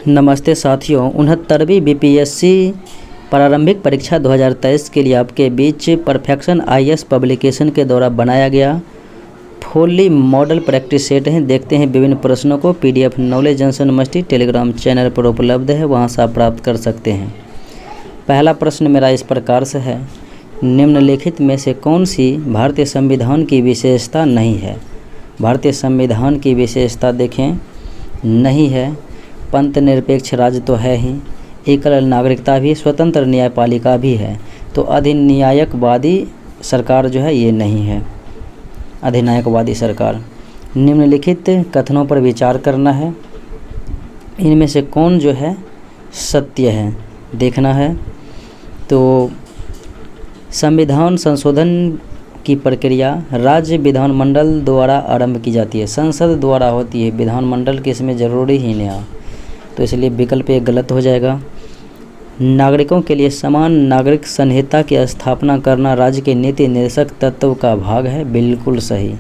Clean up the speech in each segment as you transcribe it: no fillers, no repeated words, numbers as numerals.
नमस्ते साथियों, 69वीं बीपीएससी प्रारंभिक परीक्षा 2023 के लिए आपके बीच परफेक्शन आईएएस पब्लिकेशन के द्वारा बनाया गया फुल्ली मॉडल प्रैक्टिस सेट है। देखते हैं विभिन्न प्रश्नों को। पीडीएफ नॉलेज जंक्शन मस्ती टेलीग्राम चैनल पर उपलब्ध है, वहां से आप प्राप्त कर सकते हैं। पहला प्रश्न मेरा इस प्रकार से है, निम्नलिखित में से कौन सी भारतीय संविधान की विशेषता नहीं है। भारतीय संविधान की विशेषता देखें, नहीं है। पंथ निरपेक्ष राज्य तो है ही, एकल नागरिकता भी, स्वतंत्र न्यायपालिका भी है। तो अधिन्यायकवादी सरकार जो है ये नहीं है, अधिनायकवादी सरकार। निम्नलिखित कथनों पर विचार करना है, इनमें से कौन जो है सत्य है देखना है। तो संविधान संशोधन की प्रक्रिया राज्य विधानमंडल द्वारा आरंभ की जाती है, संसद द्वारा होती है, विधानमंडल के इसमें ज़रूरी ही नहीं है, तो इसलिए विकल्प एक गलत हो जाएगा। नागरिकों के लिए समान नागरिक संहिता की स्थापना करना राज्य के नीति निर्देशक तत्व का भाग है, बिल्कुल सही।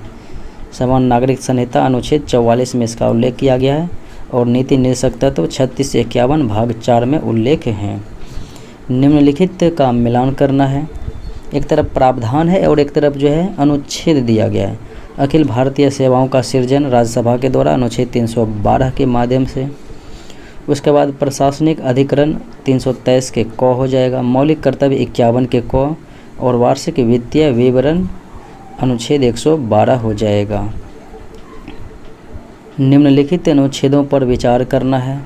समान नागरिक संहिता अनुच्छेद 44 में इसका उल्लेख किया गया है और नीति निर्देशक तत्व 36 से 51 भाग 4 में उल्लेख है। निम्नलिखित का मिलान करना है, एक तरफ प्रावधान है और एक तरफ जो है अनुच्छेद दिया गया है। अखिल भारतीय सेवाओं का सृजन राज्यसभा के द्वारा अनुच्छेद 312 के माध्यम से। उसके बाद प्रशासनिक अधिकरण 323 के क हो जाएगा, मौलिक कर्तव्य 51 के क और वार्षिक वित्तीय विवरण अनुच्छेद 112 हो जाएगा। निम्नलिखित अनुच्छेदों पर विचार करना है,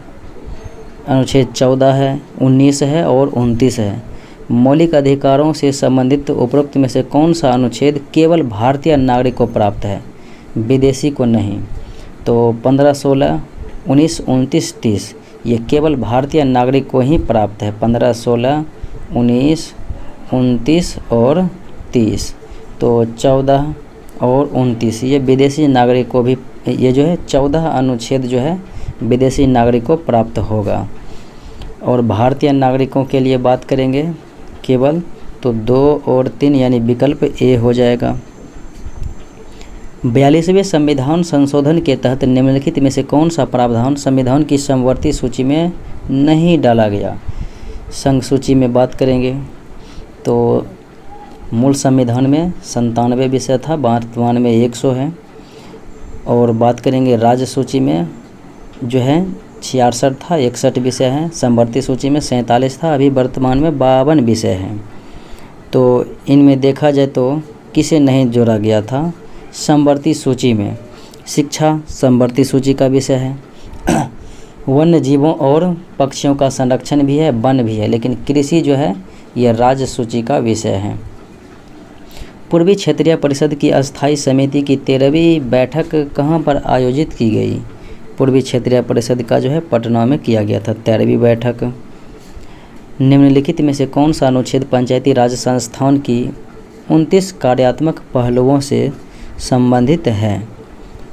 अनुच्छेद 14 है, 19 है और 29 है। मौलिक अधिकारों से संबंधित उपरोक्त में से कौन सा अनुच्छेद केवल भारतीय नागरिक को प्राप्त है, विदेशी को नहीं। तो 15, 16, 19, 29, 30 ये केवल भारतीय नागरिक को ही प्राप्त है। 15, 16, 19, 29 और 30। तो 14 और 29 ये विदेशी नागरिक को भी, ये जो है 14 अनुच्छेद जो है विदेशी नागरिक को प्राप्त होगा। और भारतीय नागरिकों के लिए बात करेंगे केवल, तो 2 और 3 यानी विकल्प ए हो जाएगा। 42वें संविधान संशोधन के तहत निम्नलिखित में से कौन सा प्रावधान संविधान की समवर्ती सूची में नहीं डाला गया। संघ सूची में बात करेंगे तो मूल संविधान में 97 विषय था, वर्तमान में 100 है। और बात करेंगे राज्य सूची में जो है 66 था, 61 विषय हैं। समवर्ती सूची में 47 था, अभी वर्तमान में 52 विषय हैं। तो इनमें देखा जाए तो किसे नहीं जोड़ा गया था समवर्ती सूची में। शिक्षा समवर्ती सूची का विषय है। वन्य जीवों और पक्षियों का संरक्षण भी है, वन भी है, लेकिन कृषि जो है यह राज्य सूची का विषय है। पूर्वी क्षेत्रीय परिषद की अस्थायी समिति की 13वीं बैठक कहाँ पर आयोजित की गई। पूर्वी क्षेत्रीय परिषद का जो है पटना में किया गया था 13वीं बैठक। निम्नलिखित में से कौन सा अनुच्छेद पंचायती राज संस्थान की 29 कार्यात्मक पहलुओं से संबंधित है।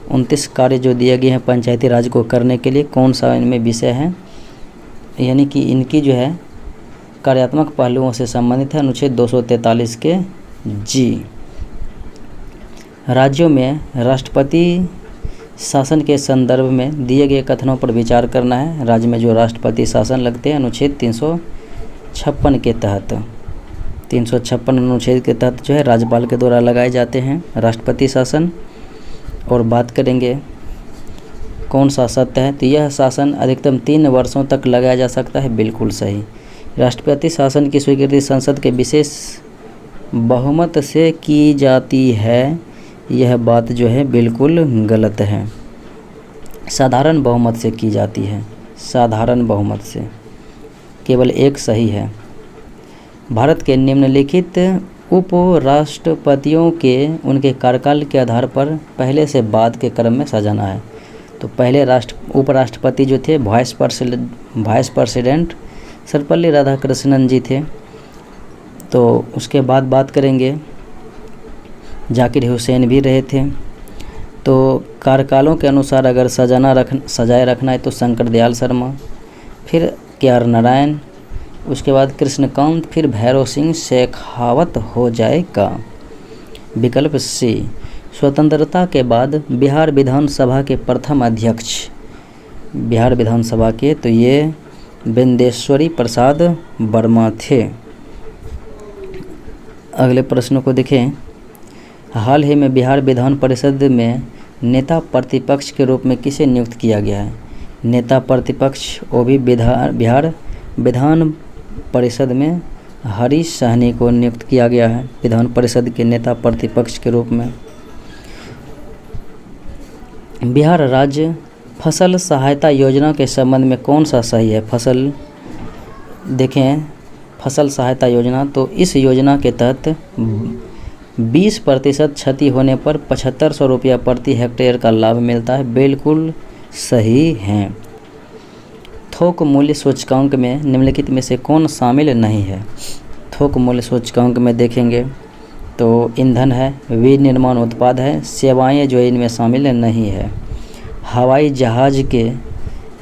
29 कार्य जो दिए गए हैं पंचायती राज को करने के लिए, कौन सा इनमें विषय है, यानी कि इनकी जो है कार्यात्मक पहलुओं से संबंधित है अनुच्छेद 243 के जी। राज्यों में राष्ट्रपति शासन के संदर्भ में दिए गए कथनों पर विचार करना है। राज्य में जो राष्ट्रपति शासन लगते हैं अनुच्छेद 356 के तहत, 356 अनुच्छेद के तहत जो है राज्यपाल के द्वारा लगाए जाते हैं राष्ट्रपति शासन। और बात करेंगे कौन सा सत्य है, तो यह शासन अधिकतम 3 वर्षों तक लगाया जा सकता है, बिल्कुल सही। राष्ट्रपति शासन की स्वीकृति संसद के विशेष बहुमत से की जाती है, यह बात जो है बिल्कुल गलत है। साधारण बहुमत से की जाती है, साधारण बहुमत से, केवल एक सही है। भारत के निम्नलिखित उपराष्ट्रपतियों के उनके कार्यकाल के आधार पर पहले से बाद के क्रम में सजाना है। तो पहले उपराष्ट्रपति जो थे वाइस प्रेसिडेंट सर्वपल्ली राधाकृष्णन जी थे। तो उसके बाद बात करेंगे जाकिर हुसैन भी रहे थे। तो कार्यकालों के अनुसार अगर सजाए रखना है तो शंकर दयाल शर्मा, फिर KR नारायण, उसके बाद कृष्णकांत, फिर भैरव सिंह शेखावत हो जाएगा। विकल्प सी। स्वतंत्रता के बाद बिहार विधानसभा के प्रथम अध्यक्ष बिहार विधानसभा के, तो ये बिंदेश्वरी प्रसाद वर्मा थे। अगले प्रश्न को देखें। हाल ही में बिहार विधान परिषद में नेता प्रतिपक्ष के रूप में किसे नियुक्त किया गया है? नेता प्रतिपक्ष वो भी बिहार विधान परिषद में हरीश सहनी को नियुक्त किया गया है विधान परिषद के नेता प्रतिपक्ष के रूप में। बिहार राज्य फसल सहायता योजना के संबंध में कौन सा सही है? फसल सहायता योजना, तो इस योजना के तहत 20% क्षति होने पर 7500 रुपया प्रति हेक्टेयर का लाभ मिलता है। बिल्कुल सही हैं। थोक मूल्य सूचकांक में निम्नलिखित में से कौन शामिल नहीं है? थोक मूल्य सूचकांक में देखेंगे तो ईंधन है, विनिर्माण उत्पाद है, सेवाएं जो इनमें शामिल नहीं है। हवाई जहाज़ के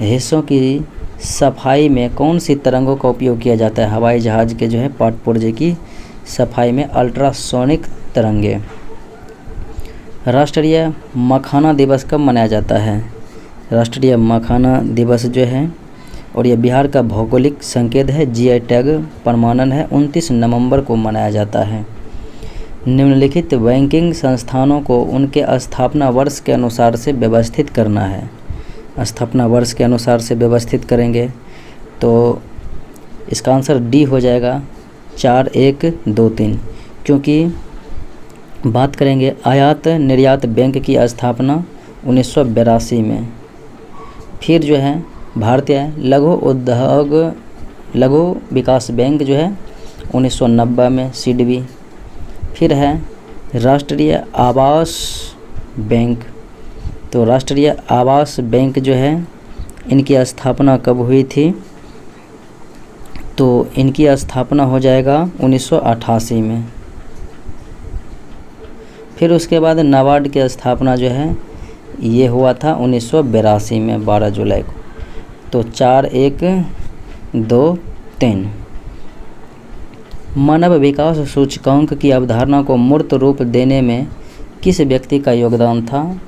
हिस्सों की सफाई में कौन सी तरंगों का उपयोग किया जाता है? हवाई जहाज़ के जो है पार्ट पुर्जे की सफाई में अल्ट्रासोनिक तरंगे। राष्ट्रीय मखाना दिवस कब मनाया जाता है? राष्ट्रीय मखाना दिवस जो है, और यह बिहार का भौगोलिक संकेत है, जीआई टैग प्रमाणन है, 29 नवंबर को मनाया जाता है। निम्नलिखित बैंकिंग संस्थानों को उनके स्थापना वर्ष के अनुसार से व्यवस्थित करना है। स्थापना वर्ष के अनुसार से व्यवस्थित करेंगे तो इसका आंसर डी हो जाएगा, 4123, क्योंकि बात करेंगे आयात निर्यात बैंक की स्थापना 1982 में। फिर जो है भारतीय लघु विकास बैंक जो है 1990 में, सिडबी। फिर है राष्ट्रीय आवास बैंक, तो राष्ट्रीय आवास बैंक जो है इनकी स्थापना कब हुई थी? तो इनकी स्थापना हो जाएगा 1988 में। फिर उसके बाद नाबार्ड की स्थापना जो है ये हुआ था 1982 में, 12 जुलाई को। तो 4123। मानव विकास सूचकांक की अवधारणा को मूर्त रूप देने में किस व्यक्ति का योगदान था?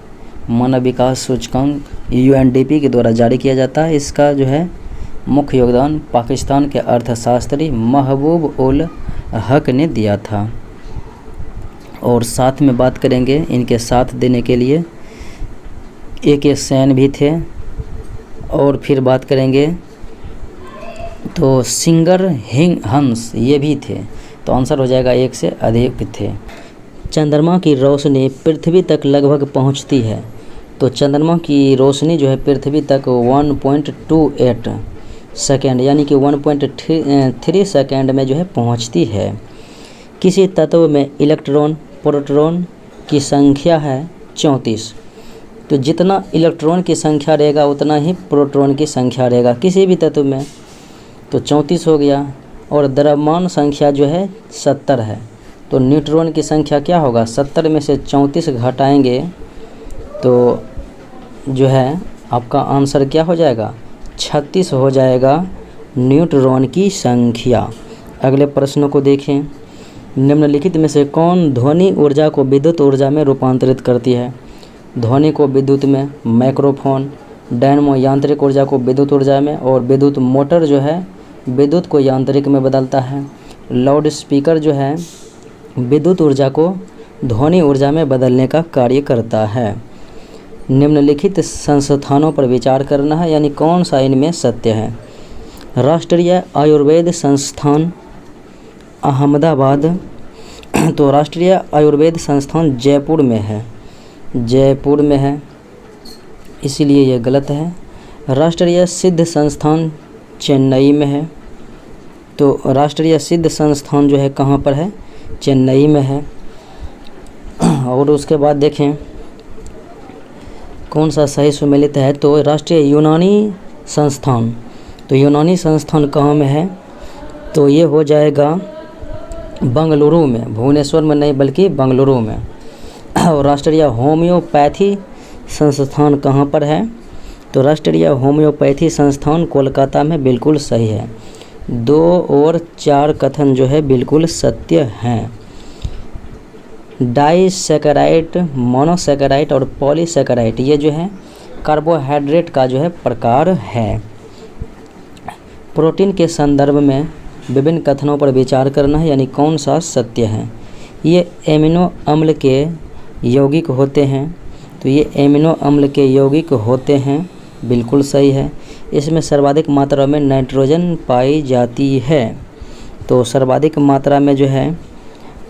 मानव विकास सूचकांक यूएनडीपी के द्वारा जारी किया जाता है। इसका जो है मुख्य योगदान पाकिस्तान के अर्थशास्त्री महबूब उल हक ने दिया था। और साथ में बात करेंगे इनके साथ देने के लिए AK सैन भी थे। और फिर बात करेंगे तो सिंगर हंस ये भी थे। तो आंसर हो जाएगा 1 से अधिक थे। चंद्रमा की रोशनी पृथ्वी तक लगभग पहुंचती है, तो चंद्रमा की रोशनी जो है पृथ्वी तक 1.28 सेकेंड यानी कि 1.3 सेकेंड में जो है पहुंचती है। किसी तत्व में इलेक्ट्रॉन प्रोटॉन की संख्या है 34, तो जितना इलेक्ट्रॉन की संख्या रहेगा उतना ही प्रोटॉन की संख्या रहेगा किसी भी तत्व में, तो 34 हो गया। और द्रव्यमान संख्या जो है 70 है, तो न्यूट्रॉन की संख्या क्या होगा? 70 में से 34 घटाएंगे तो जो है आपका आंसर क्या हो जाएगा? 36 हो जाएगा न्यूट्रॉन की संख्या। अगले प्रश्न को देखें। निम्नलिखित में से कौन ध्वनि ऊर्जा को विद्युत ऊर्जा में रूपांतरित करती है? ध्वनि को विद्युत में माइक्रोफोन, डायनमो यांत्रिक ऊर्जा को विद्युत ऊर्जा में, और विद्युत मोटर जो है विद्युत को यांत्रिक में बदलता है। लाउड स्पीकर जो है विद्युत ऊर्जा को ध्वनि ऊर्जा में बदलने का कार्य करता है। निम्नलिखित संस्थानों पर विचार करना है, यानी कौन सा इनमें सत्य है? राष्ट्रीय आयुर्वेद संस्थान अहमदाबाद, तो राष्ट्रीय आयुर्वेद संस्थान जयपुर में है, जयपुर में है, इसीलिए यह गलत है। राष्ट्रीय सिद्ध संस्थान चेन्नई में है, तो राष्ट्रीय सिद्ध संस्थान जो है कहाँ पर है? चेन्नई में है। और उसके बाद देखें कौन सा सही सुमेलित है, तो राष्ट्रीय यूनानी संस्थान, तो यूनानी संस्थान कहाँ में है? तो ये हो जाएगा बंगलुरु में, भुवनेश्वर में नहीं बल्कि बंगलुरु में। और राष्ट्रीय होम्योपैथी संस्थान कहाँ पर है? तो राष्ट्रीय होम्योपैथी संस्थान कोलकाता में, बिल्कुल सही है। 2 और 4 कथन जो है बिल्कुल सत्य हैं। डाइसैकेराइड, मोनोसैकेराइड और पॉलीसैकेराइड ये जो है कार्बोहाइड्रेट का जो है प्रकार है। प्रोटीन के संदर्भ में विभिन्न कथनों पर विचार करना है, यानी कौन सा सत्य है। ये एमिनो अम्ल के यौगिक होते हैं, तो ये एमिनो अम्ल के यौगिक होते हैं, बिल्कुल सही है। इसमें सर्वाधिक मात्रा में नाइट्रोजन पाई जाती है। तो सर्वाधिक मात्रा में जो है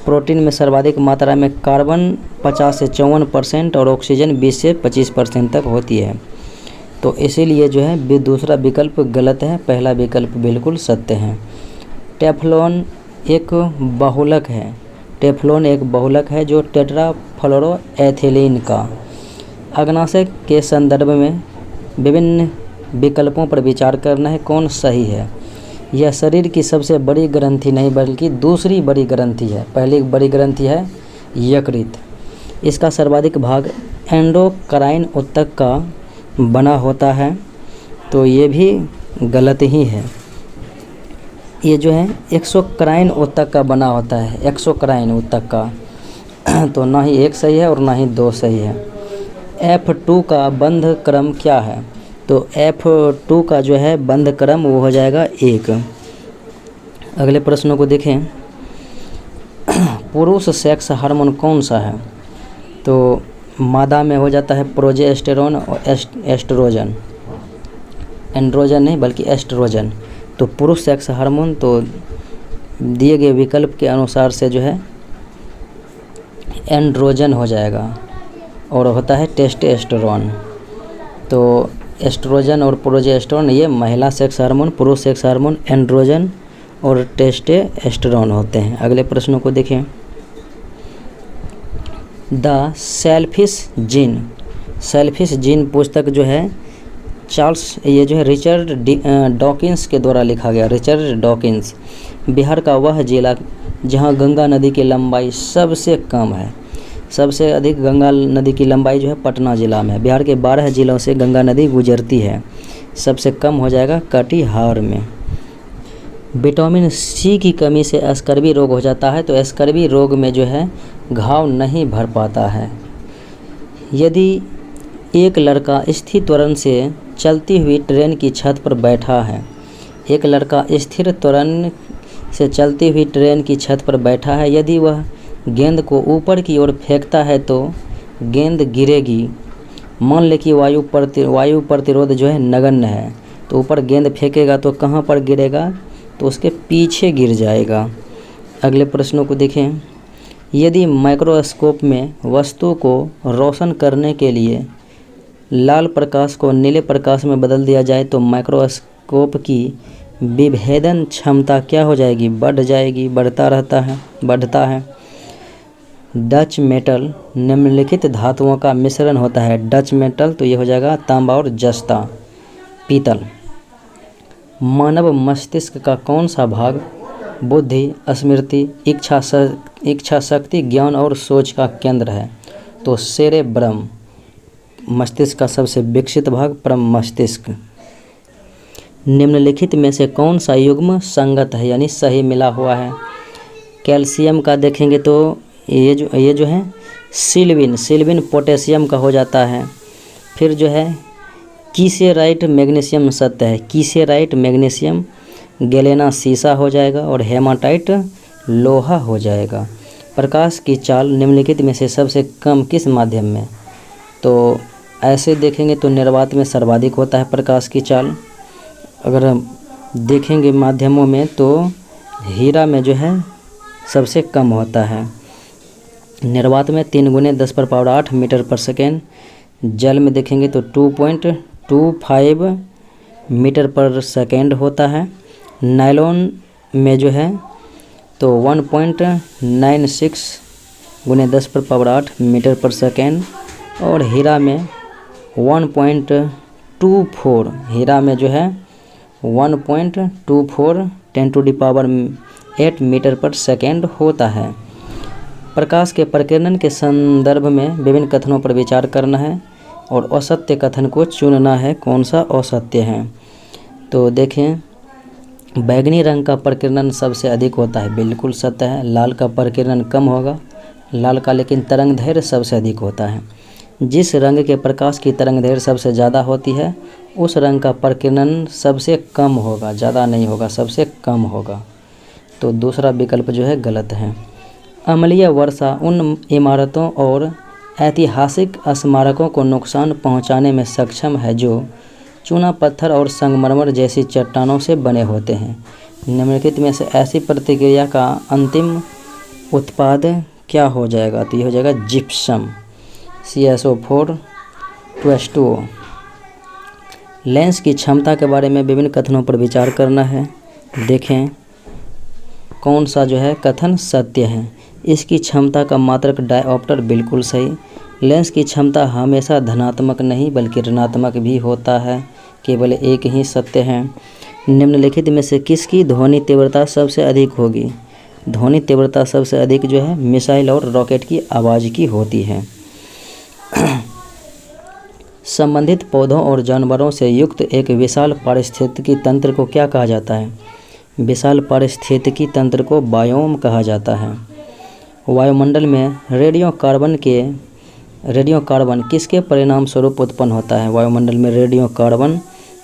प्रोटीन में सर्वाधिक मात्रा में कार्बन 50 से 54% और ऑक्सीजन 20 से 25% तक होती है। तो इसीलिए जो है दूसरा विकल्प गलत है, पहला विकल्प बिल्कुल सत्य है। टेफ्लॉन एक बहुलक है। टेफ्लॉन एक बहुलक है जो टेट्राफ्लोरोएथिलीन का। अग्नाशय के संदर्भ में विभिन्न विकल्पों पर विचार करना है, कौन सही है। यह शरीर की सबसे बड़ी ग्रंथि नहीं बल्कि दूसरी बड़ी ग्रंथि है। पहली बड़ी ग्रंथि है यकृत। इसका सर्वाधिक भाग एंडोक्राइन ऊतक का बना होता है, तो ये भी गलत ही है। ये जो है एक्सोक्राइन ऊतक का बना होता है, एक्सोक्राइन ऊतक का। तो ना ही एक सही है और ना ही दो सही है। F2 का बंध क्रम क्या है। तो F2 का जो है बंध क्रम वो हो जाएगा 1। अगले प्रश्नों को देखें। पुरुष सेक्स हार्मोन कौन सा है। तो मादा में हो जाता है प्रोजेस्टेरोन और एस्ट्रोजन, एंड्रोजन नहीं बल्कि एस्ट्रोजन। तो पुरुष सेक्स हार्मोन तो दिए गए विकल्प के अनुसार से जो है एंड्रोजन हो जाएगा और होता है टेस्टोस्टेरोन। तो एस्ट्रोजन और प्रोजेस्टेरोन ये महिला सेक्स हार्मोन, पुरुष सेक्स हार्मोन एंड्रोजन और टेस्टोस्टेरोन होते हैं। अगले प्रश्नों को देखें। The selfish gene, selfish gene पुस्तक जो है चार्ल्स ये जो है रिचर्ड डॉकिंस के द्वारा लिखा गया। Richard Dawkins. बिहार का वह जिला जहां गंगा नदी की लंबाई सबसे कम है। सबसे अधिक गंगा नदी की लंबाई जो है पटना ज़िला में है। बिहार के 12 जिलों से गंगा नदी गुजरती है। सबसे कम हो जाएगा कटिहार में। विटामिन सी की कमी से स्कर्वी रोग हो जाता है, तो स्कर्वी रोग में जो है घाव नहीं भर पाता है। यदि एक लड़का स्थिर त्वरण से चलती हुई ट्रेन की छत पर बैठा है, एक लड़का स्थिर त्वरण से चलती हुई ट्रेन की छत पर बैठा है, यदि वह गेंद को ऊपर की ओर फेंकता है तो गेंद गिरेगी। मान ले कि वायु प्रतिरोध जो है नगण्य है, तो ऊपर गेंद फेंकेगा तो कहाँ पर गिरेगा, तो उसके पीछे गिर जाएगा। अगले प्रश्नों को देखें। यदि माइक्रोस्कोप में वस्तु को रोशन करने के लिए लाल प्रकाश को नीले प्रकाश में बदल दिया जाए तो माइक्रोस्कोप की विभेदन क्षमता क्या हो जाएगी, बढ़ जाएगी, बढ़ता है। डच मेटल निम्नलिखित धातुओं का मिश्रण होता है। डच मेटल तो ये हो जाएगा तांबा और जस्ता, पीतल। मानव मस्तिष्क का कौन सा भाग बुद्धि, स्मृति, इच्छा शक्ति, ज्ञान और सोच का केंद्र है। तो सेरेब्रम मस्तिष्क का सबसे विकसित भाग परम मस्तिष्क। निम्नलिखित में से कौन सा युग्म संगत है, यानी सही मिला हुआ है। कैल्शियम का देखेंगे तो ये जो है सिल्विन पोटेशियम का हो जाता है। फिर जो है कीसेराइट मैग्नीशियम सत्य है। कीसेराइट मैग्नीशियम, गैलेना सीसा हो जाएगा और हेमाटाइट लोहा हो जाएगा। प्रकाश की चाल निम्नलिखित में से सबसे कम किस माध्यम में। तो ऐसे देखेंगे तो निर्वात में सर्वाधिक होता है प्रकाश की चाल। अगर हम देखेंगे माध्यमों में तो हीरा में जो है सबसे कम होता है। निर्वात में 3 × 10⁸ मीटर पर सेकेंड। जल में देखेंगे तो 2.25 मीटर पर सेकेंड होता है। नायलॉन में जो है तो 1.96 × 10⁸ मीटर पर सेकेंड। और हीरा में 1.24, हीरा में जो है 1.24 10⁸ मीटर पर सेकेंड होता है। प्रकाश के प्रकीर्णन के संदर्भ में विभिन्न कथनों पर विचार करना है और असत्य कथन को चुनना है, कौन सा असत्य है। तो देखें, बैगनी रंग का प्रकीर्णन सबसे अधिक होता है, बिल्कुल सत्य है। लाल का प्रकीर्णन कम होगा, लाल का लेकिन तरंग दैर्घ्य सबसे अधिक होता है। जिस रंग के प्रकाश की तरंगदैर्घ्य सबसे ज़्यादा होती है उस रंग का प्रकीर्णन सबसे कम होगा, ज़्यादा नहीं होगा, सबसे कम होगा। तो दूसरा विकल्प जो है गलत है। अम्लीय वर्षा उन इमारतों और ऐतिहासिक स्मारकों को नुकसान पहुंचाने में सक्षम है जो चूना पत्थर और संगमरमर जैसी चट्टानों से बने होते हैं। निम्नलिखित में से ऐसी प्रतिक्रिया का अंतिम उत्पाद क्या हो जाएगा? तो ये हो जाएगा जिप्सम, CSO4 2H2O। लेंस की क्षमता के बारे में विभिन्न कथनों पर विचार करना है। देखें कौन सा जो है कथन सत्य है। इसकी क्षमता का मात्रक डायऑप्टर बिल्कुल सही। लेंस की क्षमता हमेशा धनात्मक नहीं बल्कि ऋणात्मक भी होता है, केवल एक ही सत्य है। निम्नलिखित में से किसकी ध्वनि तीव्रता सबसे अधिक होगी? ध्वनि तीव्रता सबसे अधिक जो है मिसाइल और रॉकेट की आवाज़ की होती है। संबंधित पौधों और जानवरों से युक्त एक विशाल पारिस्थितिकी तंत्र को क्या कहा जाता है? विशाल पारिस्थितिकी तंत्र को बायोम कहा जाता है। वायुमंडल में रेडियो कार्बन किसके परिणाम स्वरूप उत्पन्न होता है? वायुमंडल में रेडियो कार्बन,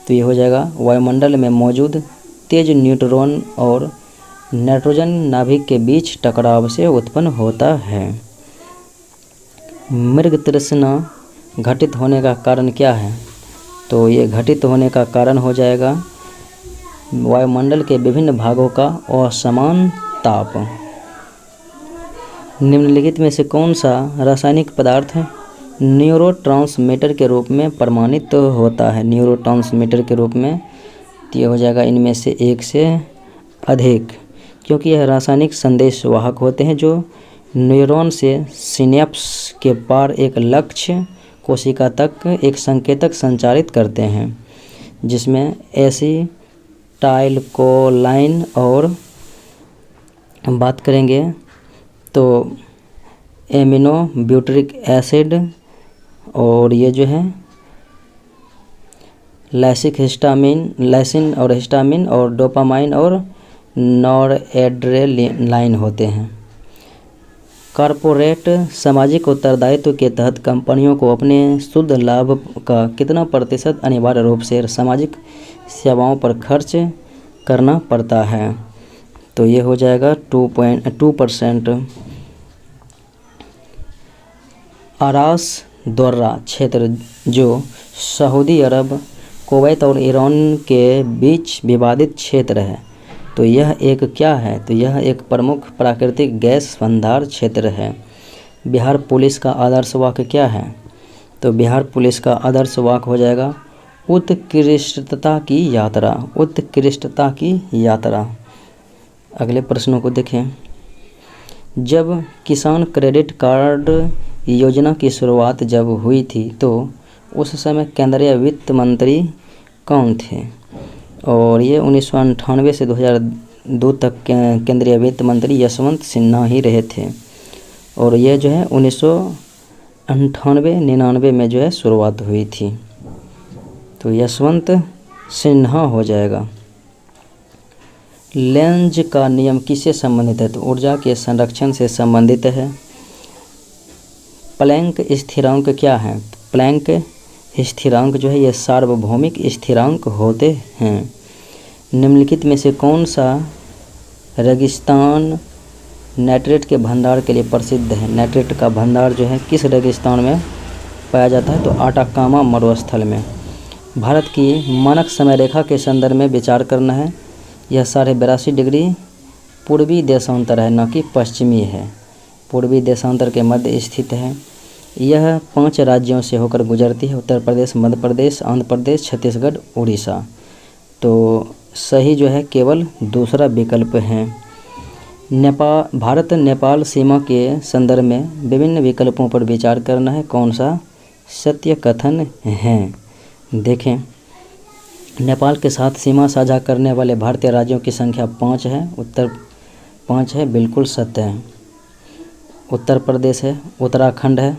तो ये हो जाएगा वायुमंडल में मौजूद तेज न्यूट्रॉन और नाइट्रोजन नाभिक के बीच टकराव से उत्पन्न होता है। मृग तृष्णा घटित होने का कारण क्या है? तो ये घटित होने का कारण हो जाएगा वायुमंडल के विभिन्न भागों का असमान ताप। निम्नलिखित में से कौन सा रासायनिक पदार्थ न्यूरोट्रांसमीटर के रूप में प्रमाणित होता है? न्यूरोट्रांसमीटर के रूप में, तो ये हो जाएगा इनमें से एक से अधिक, क्योंकि यह रासायनिक संदेश वाहक होते हैं जो न्यूरॉन से सिनेप्स के पार एक लक्ष्य कोशिका तक एक संकेतक संचारित करते हैं, जिसमें एसिटाइलकोलाइन और बात करेंगे तो एमिनो ब्यूटरिक एसिड और ये जो है लाइसिन और हिस्टामिन और डोपामाइन और नॉरएड्रेनालाइन होते हैं। कॉरपोरेट सामाजिक उत्तरदायित्व के तहत कंपनियों को अपने शुद्ध लाभ का कितना प्रतिशत अनिवार्य रूप से सामाजिक सेवाओं पर खर्च करना पड़ता है? तो ये हो जाएगा 2.2%। आरास दर्रा क्षेत्र जो सऊदी अरब, कुवैत और ईरान के बीच विवादित क्षेत्र है, तो यह एक क्या है? तो यह एक प्रमुख प्राकृतिक गैस भंडार क्षेत्र है। बिहार पुलिस का आदर्श वाक्य क्या है? तो बिहार पुलिस का आदर्श वाक्य हो जाएगा उत्कृष्टता की यात्रा, उत्कृष्टता की यात्रा। अगले प्रश्नों को देखें। जब किसान क्रेडिट कार्ड योजना की शुरुआत जब हुई थी तो उस समय केंद्रीय वित्त मंत्री कौन थे? और ये 1998 से 2002 तक केंद्रीय वित्त मंत्री यशवंत सिन्हा ही रहे थे। और ये जो है 1998-99 में जो है शुरुआत हुई थी, तो यशवंत सिन्हा हो जाएगा। लेंज का नियम किससे संबंधित है? तो ऊर्जा के संरक्षण से संबंधित है। प्लैंक स्थिरांक क्या है? प्लैंक स्थिरांक जो है ये सार्वभौमिक स्थिरांक होते हैं। निम्नलिखित में से कौन सा रेगिस्तान नाइट्रेट के भंडार के लिए प्रसिद्ध है? नाइट्रेट का भंडार जो है किस रेगिस्तान में पाया जाता है? तो आटाकामा मरुस्थल में। भारत की मानक समय रेखा के संदर्भ में विचार करना है। यह 82.5 डिग्री पूर्वी देशांतर है, न कि पश्चिमी है। पूर्वी देशांतर के मध्य स्थित है। यह 5 राज्यों से होकर गुजरती है: उत्तर प्रदेश, मध्य प्रदेश, आंध्र प्रदेश, छत्तीसगढ़, उड़ीसा। तो सही जो है केवल दूसरा विकल्प है। भारत नेपाल सीमा के संदर्भ में विभिन्न विकल्पों पर विचार करना है। कौन सा सत्य कथन है? देखें, नेपाल के साथ सीमा साझा करने वाले भारतीय राज्यों की संख्या 5 है। उत्तर 5 है, बिल्कुल सत्य है। उत्तर प्रदेश है, उत्तराखंड है,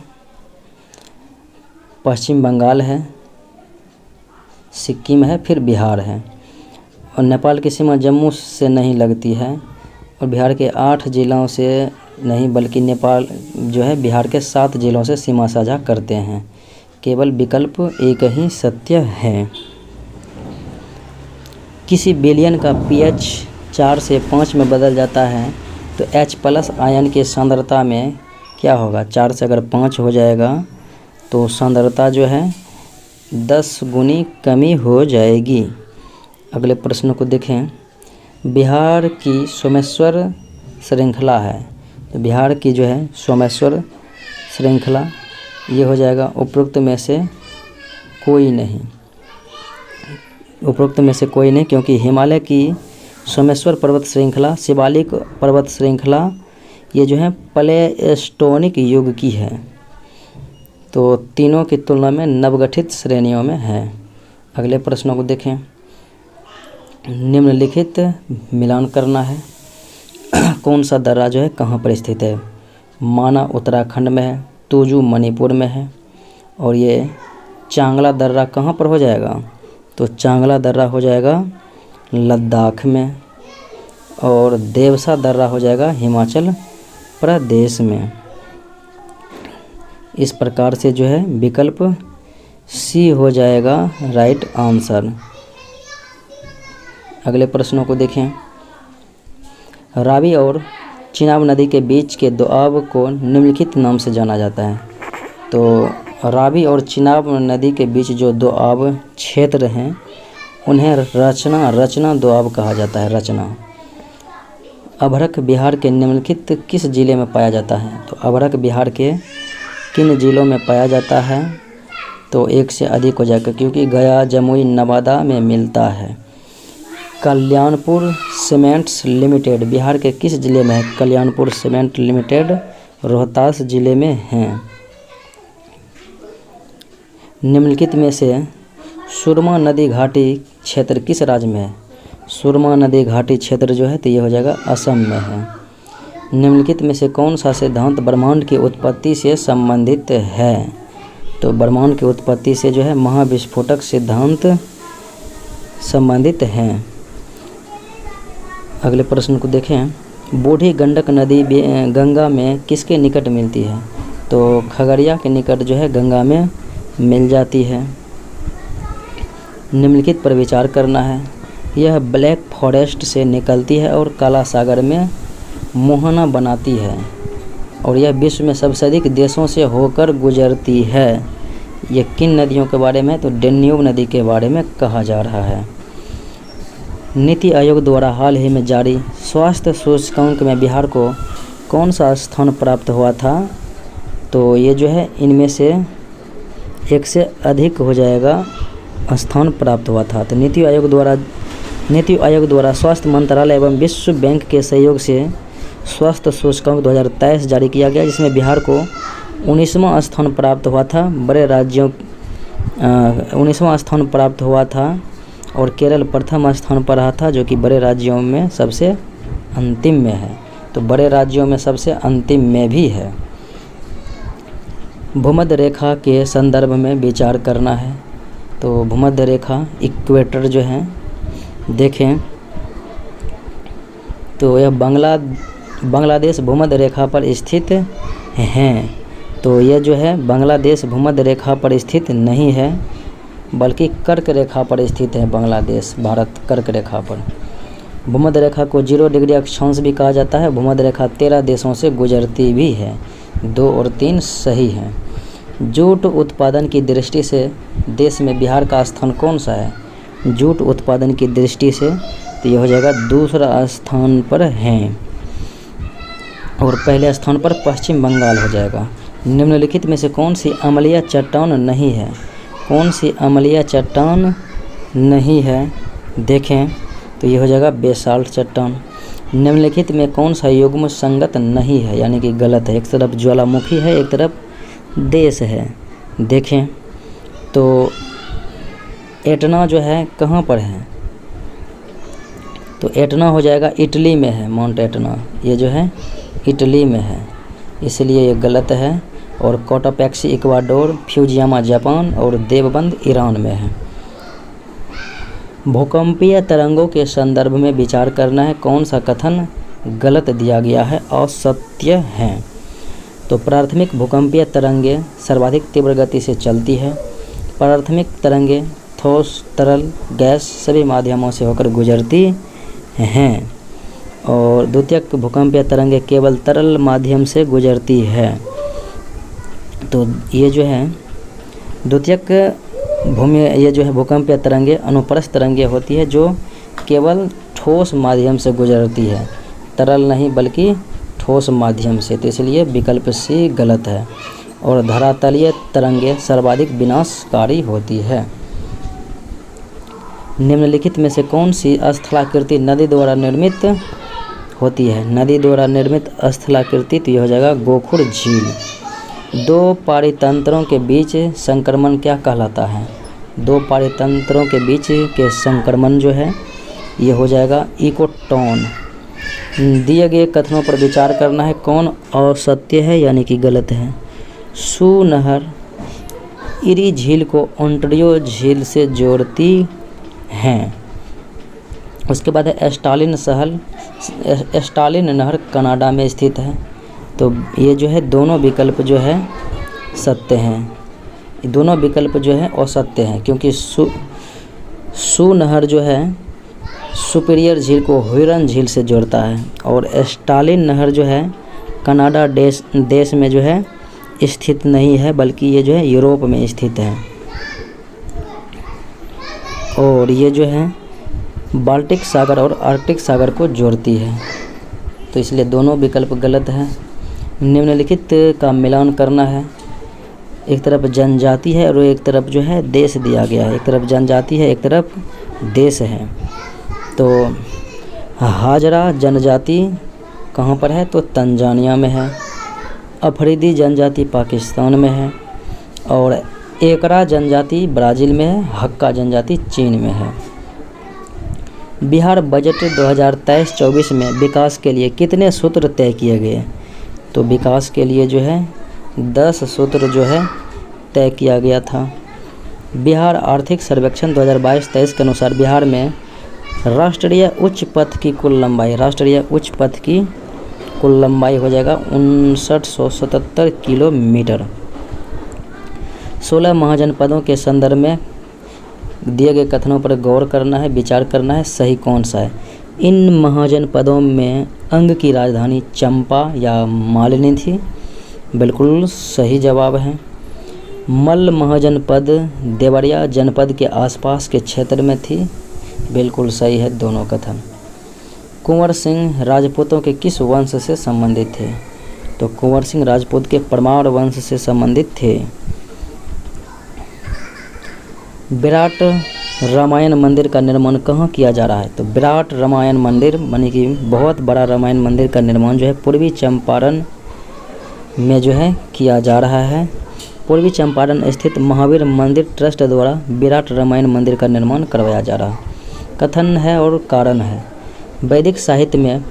पश्चिम बंगाल है, सिक्किम है, फिर बिहार है। और नेपाल की सीमा जम्मू से नहीं लगती है और बिहार के 8 जिलों से नहीं, बल्कि नेपाल जो है बिहार के 7 जिलों से सीमा साझा करते हैं। केवल विकल्प एक ही सत्य है। किसी विलयन का pH 4 से 5 में बदल जाता है तो H+ आयन की सांद्रता में क्या होगा? 4 से अगर 5 हो जाएगा तो सांद्रता जो है 10 गुनी कमी हो जाएगी। अगले प्रश्न को देखें। बिहार की सोमेश्वर श्रृंखला है, तो बिहार की जो है सोमेश्वर श्रृंखला ये हो जाएगा उपरोक्त में से कोई नहीं। उपरोक्त में से कोई नहीं, क्योंकि हिमालय की सोमेश्वर पर्वत श्रृंखला, शिवालिक पर्वत श्रृंखला ये जो है प्लेस्टोनिक युग की है, तो तीनों की तुलना में नवगठित श्रेणियों में है। अगले प्रश्नों को देखें। निम्नलिखित मिलान करना है। कौन सा दर्रा जो है कहाँ पर स्थित है? माना उत्तराखंड में है, तुजू मणिपुर में है, और ये चांगला दर्रा कहाँ पर हो जाएगा? तो चांगला दर्रा हो जाएगा लद्दाख में, और देवसा दर्रा हो जाएगा हिमाचल प्रदेश में। इस प्रकार से जो है विकल्प सी हो जाएगा राइट आंसर। अगले प्रश्नों को देखें। रावी और चिनाब नदी के बीच के दोआब को निम्नलिखित नाम से जाना जाता है। तो रावी और चिनाब नदी के बीच जो दोआब क्षेत्र हैं उन्हें रचना दोआब कहा जाता है। रचना। अभ्रक बिहार के निम्नलिखित किस जिले में पाया जाता है? तो अभ्रक बिहार के किन जिलों में पाया जाता है? तो एक से अधिक हो जाएगा, क्योंकि गया, जमुई, नवादा में मिलता है। कल्याणपुर सीमेंट्स लिमिटेड बिहार के किस जिले में है? कल्याणपुर सीमेंट लिमिटेड रोहतास जिले में है। निम्नलिखित में से सुरमा नदी घाटी क्षेत्र किस राज्य में है? सुरमा नदी घाटी क्षेत्र जो है तो ये हो जाएगा असम में है। निम्नलिखित में से कौन सा सिद्धांत ब्रह्मांड की उत्पत्ति से संबंधित है? तो ब्रह्मांड की उत्पत्ति से जो है महाविस्फोटक सिद्धांत संबंधित हैं। अगले प्रश्न को देखें। बूढ़ी गंडक नदी गंगा में किसके निकट मिलती है? तो खगड़िया के निकट जो है गंगा में मिल जाती है। निम्नलिखित पर विचार करना है। यह ब्लैक फॉरेस्ट से निकलती है और काला सागर में मोहना बनाती है, और यह विश्व में सबसे अधिक देशों से होकर गुजरती है। यह किन नदियों के बारे में? तो डेन्यूब नदी के बारे में कहा जा रहा है। नीति आयोग द्वारा हाल ही में जारी स्वास्थ्य सूचकांक में बिहार को कौन सा स्थान प्राप्त हुआ था? तो ये जो है इनमें से एक से अधिक हो जाएगा स्थान प्राप्त हुआ था। तो नीति आयोग द्वारा स्वास्थ्य मंत्रालय एवं विश्व बैंक के सहयोग से स्वास्थ्य सूचकांक 2023 जारी किया गया, जिसमें बिहार को 19वां स्थान प्राप्त हुआ था। बड़े राज्यों 19वां स्थान प्राप्त हुआ था, और केरल प्रथम स्थान पर रहा था, जो कि बड़े राज्यों में सबसे अंतिम में है। तो बड़े राज्यों में सबसे अंतिम में भी है। भूमध्य रेखा के संदर्भ में विचार करना है। तो भूमध्य रेखा इक्वेटर जो है देखें तो यह बांग्लादेश भूमध्य रेखा पर स्थित हैं। तो यह जो है बांग्लादेश भूमध्य रेखा पर स्थित नहीं है, बल्कि कर्क रेखा पर स्थित है। बांग्लादेश, भारत कर्क रेखा पर। भूमध्य रेखा को 0 डिग्री अक्षांश भी कहा जाता है। भूमध्य रेखा 13 देशों से गुजरती भी है। 2 और 3 सही हैं। जूट उत्पादन की दृष्टि से देश में बिहार का स्थान कौन सा है? जूट उत्पादन की दृष्टि से तो यह हो जाएगा दूसरा स्थान पर है, और पहले स्थान पर पश्चिम बंगाल हो जाएगा। निम्नलिखित में से कौन सी अम्लीय चट्टान नहीं है? कौन सी अम्लीय चट्टान नहीं है? देखें तो ये हो जाएगा बेसाल्ट चट्टान। निम्नलिखित में कौन सा युग्म संगत नहीं है, यानी कि गलत है? एक तरफ ज्वालामुखी है, एक तरफ देश है। देखें तो एटना जो है कहाँ पर है? तो एटना हो जाएगा इटली में है। माउंट एटना ये जो है इटली में है, इसलिए ये गलत है। और कोटापैक्सी इक्वाडोर, फ्यूजियामा जापान, और देवबंद ईरान में है। भूकंपीय तरंगों के संदर्भ में विचार करना है। कौन सा कथन गलत दिया गया है, असत्य है। तो प्राथमिक भूकंपीय तरंगे सर्वाधिक तीव्र गति से चलती है। प्राथमिक तरंगे ठोस, तरल, गैस सभी माध्यमों से होकर गुजरती हैं और द्वितीयक भूकंपीय तरंगे केवल तरल माध्यम से गुजरती है। तो ये जो है द्वितीयक ये जो है भूकंपीय तरंगे अनुप्रस्थ तरंगे होती है जो केवल ठोस माध्यम से गुजरती है, तरल नहीं बल्कि ठोस माध्यम से। तो इसलिए विकल्प सी गलत है। और धरातलीय तरंगे सर्वाधिक विनाशकारी होती है। निम्नलिखित में से कौन सी स्थलाकृति नदी द्वारा निर्मित होती है? नदी द्वारा निर्मित स्थलाकृति तो यह हो जाएगा गोखुर झील। दो पारितंत्रों के बीच संक्रमण क्या कहलाता है? दो पारितंत्रों के बीच के संक्रमण जो है ये हो जाएगा इकोटोन। दिए गए कथनों पर विचार करना है, कौन असत्य है यानी कि गलत है। सू नहर इरी झील को ओंटारियो झील से जोड़ती हैं। उसके बाद है स्टालिन नहर कनाडा में स्थित है। तो ये जो है दोनों विकल्प जो है सत्य हैं। दोनों विकल्प जो है असत्य हैं क्योंकि सू नहर जो है सुपीरियर झील को हुरन झील से जोड़ता है और स्टालिन नहर जो है कनाडा देश में जो है स्थित नहीं है बल्कि ये जो है यूरोप में स्थित है और ये जो है बाल्टिक सागर और आर्कटिक सागर को जोड़ती है। तो इसलिए दोनों विकल्प गलत है। निम्नलिखित का मिलान करना है। एक तरफ जनजाति है और एक तरफ जो है देश दिया गया है। एक तरफ जनजाति है, एक तरफ देश है। तो हाजरा जनजाति कहाँ पर है? तो तंजानिया में है। अफरीदी जनजाति पाकिस्तान में है और एकरा जनजाति ब्राज़ील में है। हक्का जनजाति चीन में है। बिहार बजट 2023-24 में विकास के लिए कितने सूत्र तय किए गए? तो विकास के लिए जो है 10 सूत्र जो है तय किया गया था। बिहार आर्थिक सर्वेक्षण 2022-23 के अनुसार बिहार में राष्ट्रीय उच्च पथ की कुल लंबाई हो जाएगा 5977 किलोमीटर। 16 महाजनपदों के संदर्भ में दिए गए कथनों पर गौर करना है, विचार करना है, सही कौन सा है। इन महाजनपदों में अंग की राजधानी चंपा या मालिनी थी, बिल्कुल सही जवाब है। मल्ल महाजनपद देवरिया जनपद के आसपास के क्षेत्र में थी, बिल्कुल सही है दोनों कथन। कुंवर सिंह राजपूतों के किस वंश से संबंधित थे? तो कुंवर सिंह राजपूत के परमार वंश से संबंधित थे। विराट रामायण मंदिर का निर्माण कहाँ किया जा रहा है? तो विराट रामायण मंदिर मानी कि बहुत बड़ा रामायण मंदिर का निर्माण जो है पूर्वी चंपारण में जो है किया जा रहा है। पूर्वी चंपारण स्थित महावीर मंदिर ट्रस्ट द्वारा विराट रामायण मंदिर का निर्माण करवाया जा रहा है। कथन है और कारण है। वैदिक साहित्य में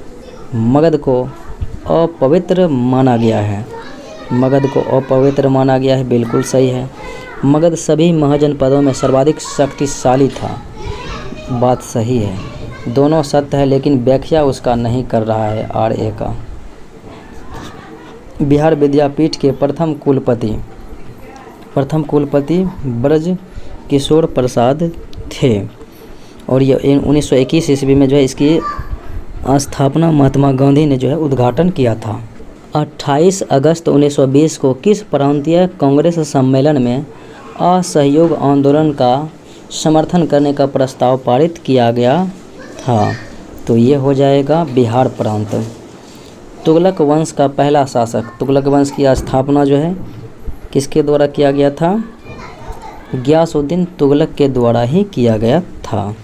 मगध को अपवित्र माना गया है। मगध को अपवित्र माना गया है, बिल्कुल सही है। मगध सभी महाजनपदों में सर्वाधिक शक्तिशाली था, बात सही है। दोनों सत्य है लेकिन व्याख्या उसका नहीं कर रहा है RA का। बिहार विद्यापीठ के प्रथम कुलपति ब्रज किशोर प्रसाद थे और ये 1921 ईस्वी में जो है इसकी स्थापना महात्मा गांधी ने जो है उद्घाटन किया था। 28 अगस्त 1920 को किस प्रांतीय कांग्रेस सम्मेलन में असहयोग आंदोलन का समर्थन करने का प्रस्ताव पारित किया गया था? तो ये हो जाएगा बिहार प्रांत। तुगलक वंश का पहला शासक, तुगलक वंश की स्थापना जो है किसके द्वारा किया गया था? गियासुद्दीन तुगलक के द्वारा ही किया गया था।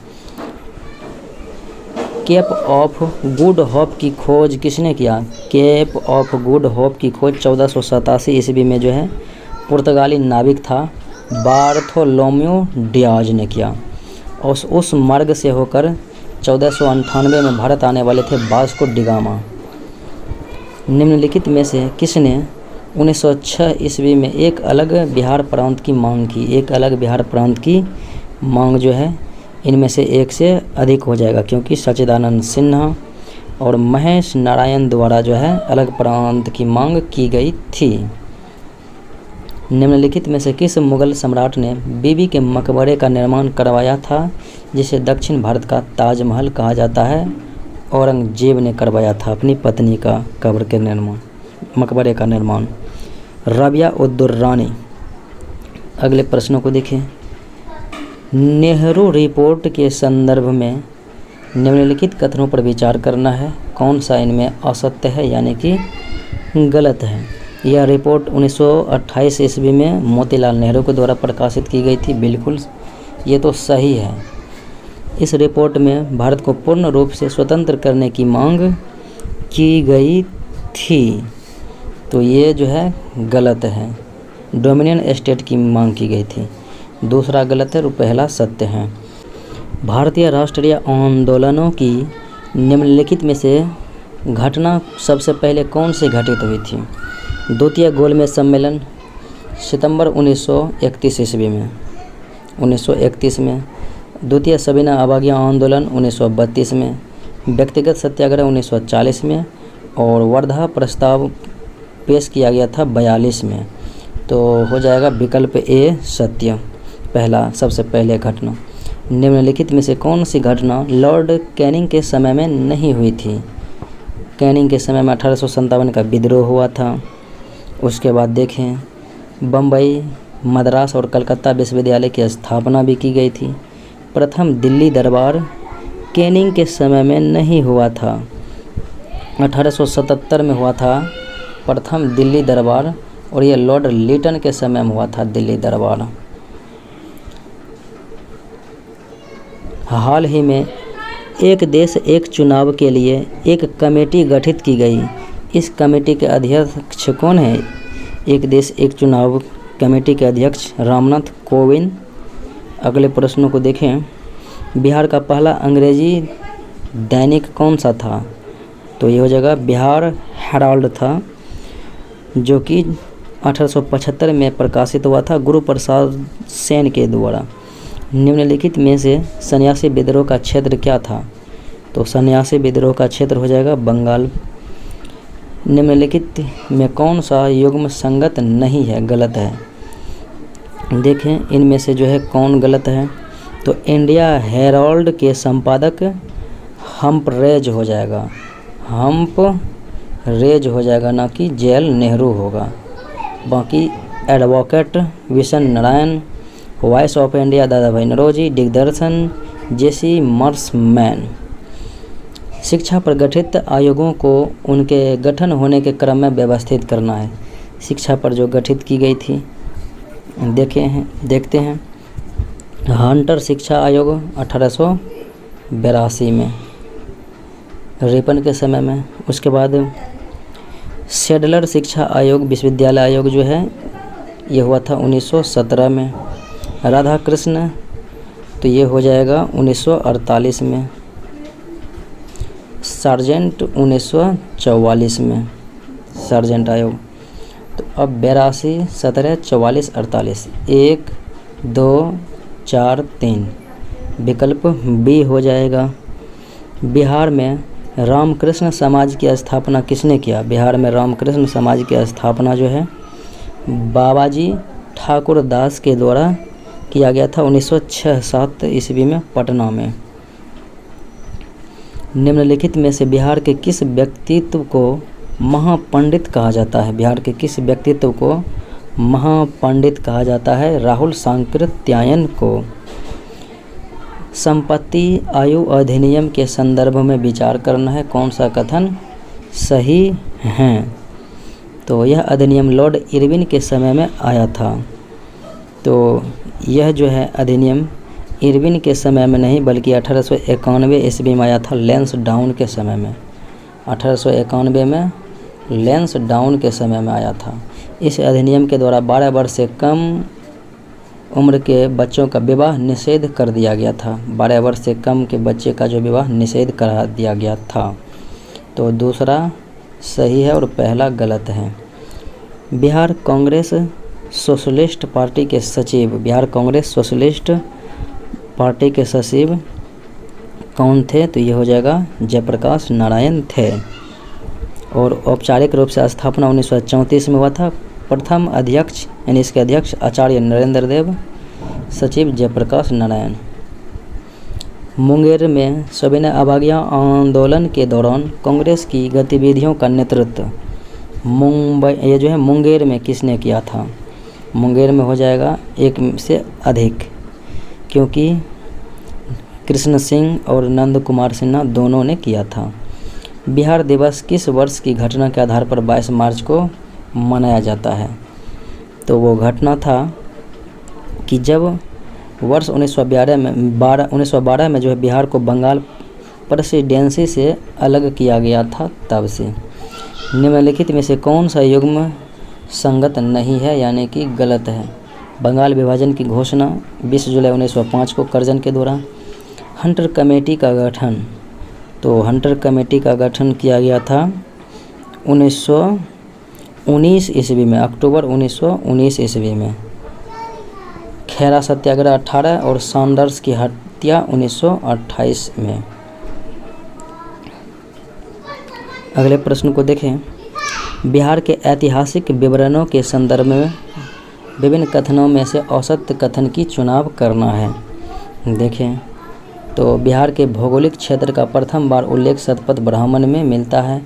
केप ऑफ गुड होप की खोज किसने किया? केप ऑफ गुड होप की खोज 1487 ईस्वी में जो है पुर्तगाली नाविक था बार्थोलोम्यू डियाज ने किया और उस मार्ग से होकर 1498 में भारत आने वाले थे वास्को डी गामा। निम्नलिखित में से किसने 1906 ईस्वी में एक अलग बिहार प्रांत की मांग की? एक अलग बिहार प्रांत की मांग जो है इनमें से एक से अधिक हो जाएगा क्योंकि सच्चिदानंद सिन्हा, और महेश नारायण द्वारा जो है अलग प्रांत की मांग की गई थी। निम्नलिखित में से किस मुगल सम्राट ने बीबी के मकबरे का निर्माण करवाया था, जिसे दक्षिण भारत का ताजमहल कहा जाता है? औरंगजेब ने करवाया था अपनी पत्नी का मकबरे का निर्माण। राबिया उद दुर्रानी। अगले प्रश्नों को देखें। नेहरू रिपोर्ट के संदर्भ में निम्नलिखित कथनों पर विचार करना है। कौन सा इनमें असत्य है यानी कि गलत है? यह रिपोर्ट 1928 ईस्वी में मोतीलाल नेहरू के द्वारा प्रकाशित की गई थी। बिल्कुल ये तो सही है। इस रिपोर्ट में भारत को पूर्ण रूप से स्वतंत्र करने की मांग की गई थी, तो ये जो है गलत है। डोमिनियन स्टेट की मांग की गई थी। दूसरा गलत है और पहला सत्य है। भारतीय राष्ट्रीय आंदोलनों की निम्नलिखित में से घटना सबसे पहले कौन सी घटित हुई थी? द्वितीय गोलमेज सम्मेलन सितंबर 1931 ईस्वी में 1931 में, द्वितीय सविनय अवज्ञा आंदोलन 1932 में, व्यक्तिगत सत्याग्रह 1940 में और वर्धा प्रस्ताव पेश किया गया था 42 में। तो हो जाएगा विकल्प ए सत्य, पहला सबसे पहले घटना। निम्नलिखित में से कौन सी घटना लॉर्ड कैनिंग के समय में नहीं हुई थी? कैनिंग के समय में 1857 का विद्रोह हुआ था। उसके बाद देखें बम्बई, मद्रास और कलकत्ता विश्वविद्यालय की स्थापना भी की गई थी। प्रथम दिल्ली दरबार कैनिंग के समय में नहीं हुआ था, 1877 में हुआ था प्रथम दिल्ली दरबार, और यह लॉर्ड लिटन के समय में हुआ था दिल्ली दरबार। हाल ही में एक देश एक चुनाव के लिए एक कमेटी गठित की गई। इस कमेटी के अध्यक्ष कौन है? एक देश एक चुनाव कमेटी के अध्यक्ष रामनाथ कोविंद। अगले प्रश्नों को देखें। बिहार का पहला अंग्रेजी दैनिक कौन सा था? तो ये हो जाएगा बिहार हेराल्ड था, जो कि 1875 में प्रकाशित हुआ था गुरु प्रसाद सेन के द्वारा। निम्नलिखित में से सन्यासी विद्रोह का क्षेत्र क्या था? तो सन्यासी विद्रोह का क्षेत्र हो जाएगा बंगाल। निम्नलिखित में कौन सा युग्म संगत नहीं है, गलत है? देखें इनमें से जो है कौन गलत है। तो इंडिया हेराल्ड के संपादक हम्परेज हो जाएगा, हम्परेज हो जाएगा, ना कि जेएल नेहरू होगा। बाकी advocate Vishan Narayan, voice of India Dadabhai Naoroji, दिग्दर्शन जेसी मर्समैन। शिक्षा पर गठित आयोगों को उनके गठन होने के क्रम में व्यवस्थित करना है। शिक्षा पर जो गठित की गई थी देखते हैं। हंटर शिक्षा आयोग 1882 में रिपन के समय में। उसके बाद सेडलर शिक्षा आयोग विश्वविद्यालय आयोग जो है ये हुआ था 1917 में। राधा कृष्ण तो ये हो जाएगा 1948 में। सार्जेंट 1944 में सार्जेंट आयोग। तो अब 82, 17, 44, 48, 1, 2, 4, 3 विकल्प बी हो जाएगा। बिहार में रामकृष्ण समाज की स्थापना किसने किया? बिहार में रामकृष्ण समाज की स्थापना जो है बाबाजी ठाकुर दास के द्वारा किया गया था 1906-07 ईस्वी में पटना में। निम्नलिखित में से बिहार के किस व्यक्तित्व को महापंडित कहा जाता है? बिहार के किस व्यक्तित्व को महापंडित कहा जाता है? राहुल सांकृत्यायन को। संपत्ति आयु अधिनियम के संदर्भ में विचार करना है। कौन सा कथन सही है? तो यह अधिनियम लॉर्ड इरविन के समय में आया था। तो यह जो है अधिनियम इरविन के समय में नहीं बल्कि 1891 ईस्वी में आया था, लेंस डाउन के समय में। 1891 में लेंस डाउन के समय में आया था। इस अधिनियम के द्वारा 12 वर्ष से कम उम्र के बच्चों का विवाह निषेध कर दिया गया था। 12 वर्ष से कम के बच्चे का जो विवाह निषेध करा दिया गया था। तो दूसरा सही है और पहला गलत है। बिहार कांग्रेस सोशलिस्ट पार्टी के सचिव, बिहार कांग्रेस सोशलिस्ट पार्टी के सचिव कौन थे? तो ये हो जाएगा जयप्रकाश नारायण थे। और औपचारिक रूप से स्थापना 1934 में हुआ था। प्रथम अध्यक्ष यानी इसके अध्यक्ष आचार्य नरेंद्र देव, सचिव जयप्रकाश नारायण। मुंगेर में सविनय अवज्ञा आंदोलन के दौरान कांग्रेस की गतिविधियों का नेतृत्व मुंगेर में किसने किया था? मुंगेर में हो जाएगा एक से अधिक, क्योंकि कृष्ण सिंह और नंद कुमार सिन्हा दोनों ने किया था। बिहार दिवस किस वर्ष की घटना के आधार पर 22 मार्च को मनाया जाता है? तो वो घटना था कि जब वर्ष 1912 में जो है बिहार को बंगाल प्रेसिडेंसी से अलग किया गया था, तब से। निम्नलिखित में से कौन सा युग्म संगत नहीं है यानी कि गलत है? बंगाल विभाजन की घोषणा 20 जुलाई 1905 को करजन के दौरान। हंटर कमेटी का गठन, तो हंटर कमेटी का गठन किया गया था 1919 ईस्वी में, अक्टूबर 1919 ईस्वी में। खेरा सत्याग्रह 18 और सैंडर्स की हत्या 1928 में। अगले प्रश्न को देखें। बिहार के ऐतिहासिक विवरणों के संदर्भ में विभिन्न कथनों में से औसत कथन की चुनाव करना है। देखें तो बिहार के भौगोलिक क्षेत्र का प्रथम बार उल्लेख शतपथ ब्राह्मण में मिलता है।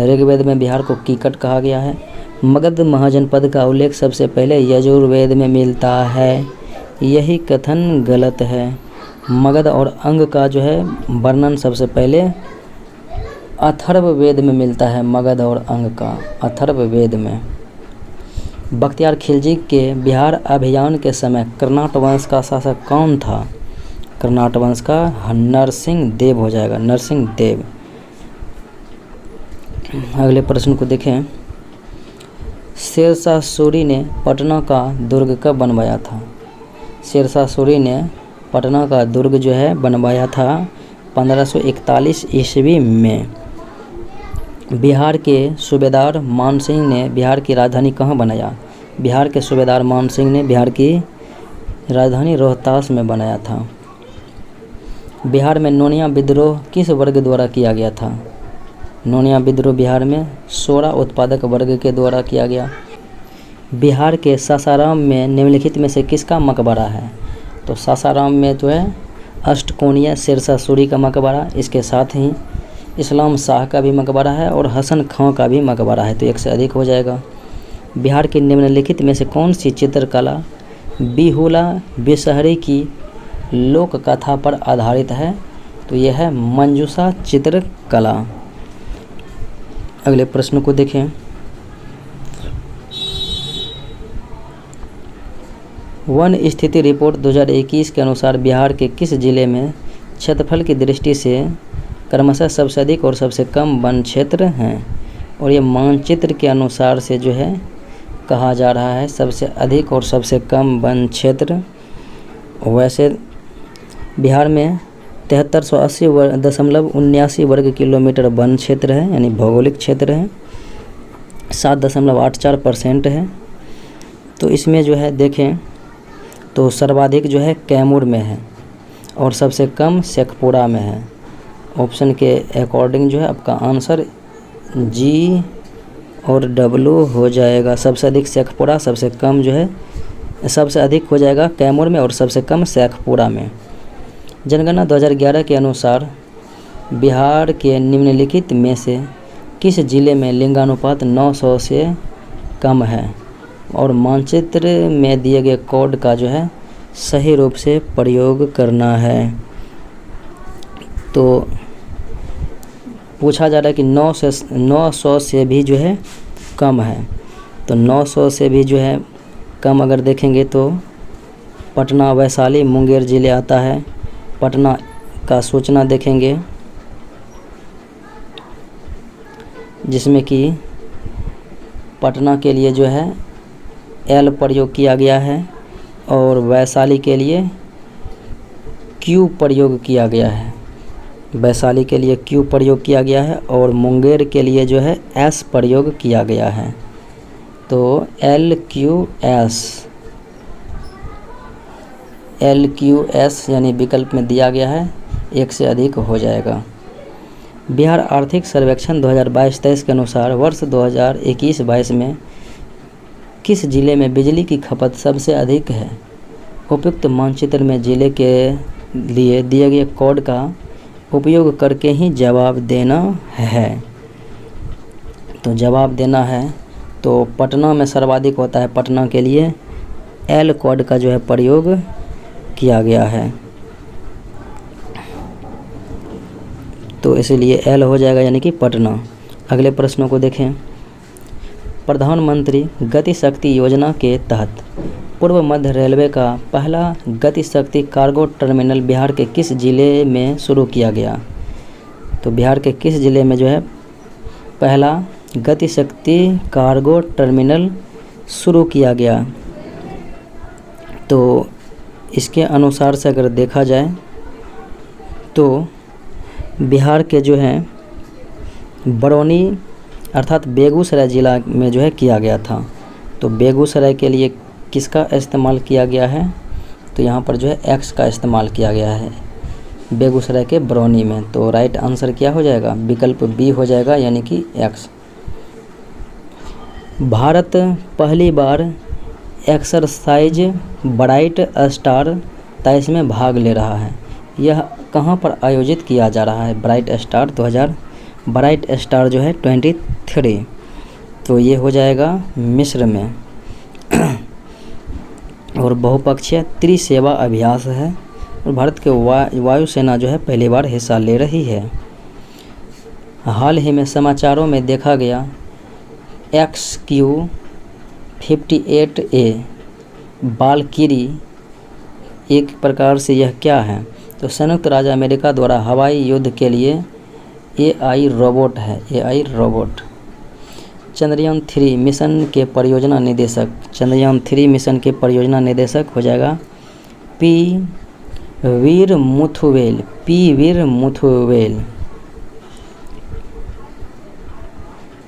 ऋग्वेद में बिहार को कीकट कहा गया है। मगध महाजनपद का उल्लेख सबसे पहले यजुर्वेद में मिलता है। यही कथन गलत है। मगध और अंग का जो है वर्णन सबसे पहले अथर्ववेद में मिलता है। मगध और अंग का अथर्ववेद में। बख्तियार खिलजी के बिहार अभियान के समय कर्नाट वंश का शासक कौन था? कर्नाट वंश का नरसिंह देव हो जाएगा, नरसिंह देव। अगले प्रश्न को देखें। शेरशाह सूरी ने पटना का दुर्ग कब बनवाया था? शेरशाह सूरी ने पटना का दुर्ग जो है बनवाया था 1541 ईस्वी में। बिहार के सूबेदार मान सिंह ने बिहार की राजधानी कहाँ बनाया? बिहार के सूबेदार मान सिंह ने बिहार की राजधानी रोहतास में बनाया था। बिहार में नोनिया विद्रोह किस वर्ग द्वारा किया गया था? नोनिया विद्रोह बिहार में सोरा उत्पादक वर्ग के द्वारा किया गया। बिहार के सासाराम में निम्नलिखित में से किसका मकबरा है? तो सासाराम में जो है अष्टकोणीय शेरशाह सूरी का मकबरा, इसके साथ ही इस्लाम शाह का भी मकबरा है और हसन खां का भी मकबरा है, तो एक से अधिक हो जाएगा। बिहार के निम्नलिखित में से कौन सी चित्रकला बिहुला बेसहरी की लोक कथा पर आधारित है? तो यह है मंजूषा चित्रकला। अगले प्रश्न को देखें। वन स्थिति रिपोर्ट 2021 के अनुसार बिहार के किस जिले में क्षेत्रफल की दृष्टि से क्रमशः सबसे अधिक और सबसे कम वन क्षेत्र हैं? और ये मानचित्र के अनुसार से जो है कहा जा रहा है सबसे अधिक और सबसे कम वन क्षेत्र। वैसे बिहार में 7380.79 वर्ग किलोमीटर वन क्षेत्र है, यानी भौगोलिक क्षेत्र है। 7.84% है। तो इसमें जो है देखें तो सर्वाधिक जो है कैमूर में है और सबसे कम शेखपुरा में है। ऑप्शन के अकॉर्डिंग जो है आपका आंसर जी और डब्लू हो जाएगा। सबसे अधिक शेखपुरा, सबसे कम जो है सबसे अधिक हो जाएगा कैमूर में और सबसे कम शेखपुरा में। जनगणना 2011 के अनुसार बिहार के निम्नलिखित में से किस जिले में लिंगानुपात 900 से कम है? और मानचित्र में दिए गए कोड का जो है सही रूप से प्रयोग करना है। तो पूछा जा रहा है कि 900 से भी जो है कम है, तो 900 से भी जो है कम अगर देखेंगे तो पटना, वैशाली, मुंगेर ज़िले आता है। पटना का सूचना देखेंगे जिसमें कि पटना के लिए जो है एल प्रयोग किया गया है और वैशाली के लिए क्यू प्रयोग किया गया है। वैशाली के लिए क्यू प्रयोग किया गया है और मुंगेर के लिए जो है एस प्रयोग किया गया है। तो LQS यानी विकल्प में दिया गया है। 1 से अधिक हो जाएगा। बिहार आर्थिक सर्वेक्षण 2022-23 के अनुसार वर्ष 2021-22 में किस जिले में बिजली की खपत सबसे अधिक है? उपयुक्त मानचित्र में जिले के लिए दिए गए कोड का उपयोग करके ही जवाब देना है। तो जवाब देना है तो पटना में सर्वाधिक होता है, पटना के लिए एल कोड का जो है प्रयोग किया गया है, तो इसलिए एल हो जाएगा यानी कि पटना। अगले प्रश्नों को देखें। प्रधानमंत्री गति शक्ति योजना के तहत पूर्व मध्य रेलवे का पहला गति शक्ति कार्गो टर्मिनल बिहार के किस जिले में शुरू किया गया? तो बिहार के किस जिले में जो है पहला गति शक्ति कार्गो टर्मिनल शुरू किया गया? तो इसके अनुसार से अगर देखा जाए तो बिहार के जो है बरौनी अर्थात बेगूसराय ज़िला में जो है किया गया था। तो बेगूसराय के लिए किसका इस्तेमाल किया गया है? तो यहाँ पर जो है एक्स का इस्तेमाल किया गया है बेगूसराय के बरौनी में। तो राइट आंसर क्या हो जाएगा? विकल्प बी हो जाएगा यानी कि एक्स। भारत पहली बार एक्सरसाइज ब्राइट स्टार 23 में भाग ले रहा है। यह कहाँ पर आयोजित किया जा रहा है? ब्राइट स्टार जो है 23, तो ये हो जाएगा मिस्र में। और बहुपक्षीय त्रिसेवा अभ्यास है और भारत के वायुसेना जो है पहली बार हिस्सा ले रही है। हाल ही में समाचारों में देखा गया XQ-58A बालकिरी एक प्रकार से यह क्या है? तो संयुक्त राज्य अमेरिका द्वारा हवाई युद्ध के लिए AI रोबोट है, AI रोबोट। चंद्रयान 3 मिशन के परियोजना निदेशक हो जाएगा पी वीर मुथुवेल।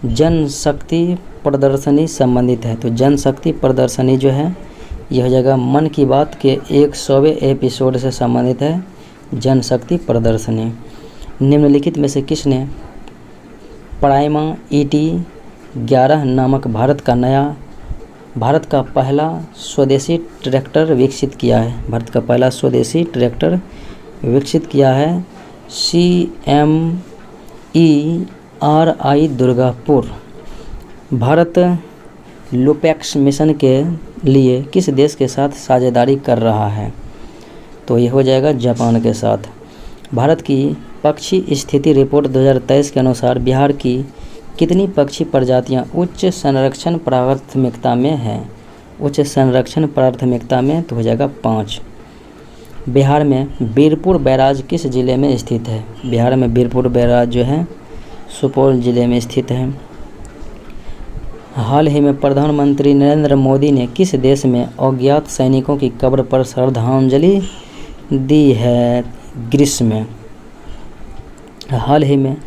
जनशक्ति प्रदर्शनी संबंधित है, तो जनशक्ति प्रदर्शनी जो है ये हो जाएगा मन की बात के 100वें एपिसोड से संबंधित है जनशक्ति प्रदर्शनी। निम्नलिखित में से किसने प्राइमा ET-11 नामक भारत का पहला स्वदेशी ट्रैक्टर विकसित किया है? भारत का पहला स्वदेशी ट्रैक्टर विकसित किया है CMERI Durgapur. Bharat LUPEX mission के लिए किस देश के साथ साझेदारी कर रहा है? तो ये हो जाएगा जापान के साथ। भारत की पक्षी स्थिति रिपोर्ट 2023 के अनुसार बिहार की कितनी पक्षी प्रजातियां उच्च संरक्षण प्राथमिकता में हैं? उच्च संरक्षण प्राथमिकता में तो हो जाएगा 5। बिहार में बीरपुर बैराज किस जिले में स्थित है? बिहार में बीरपुर बैराज जो है सुपौल जिले में स्थित है। हाल ही में प्रधानमंत्री नरेंद्र मोदी ने किस देश में अज्ञात सैनिकों की कब्र पर श्रद्धांजलि दी है? ग्रीस में। हाल ही में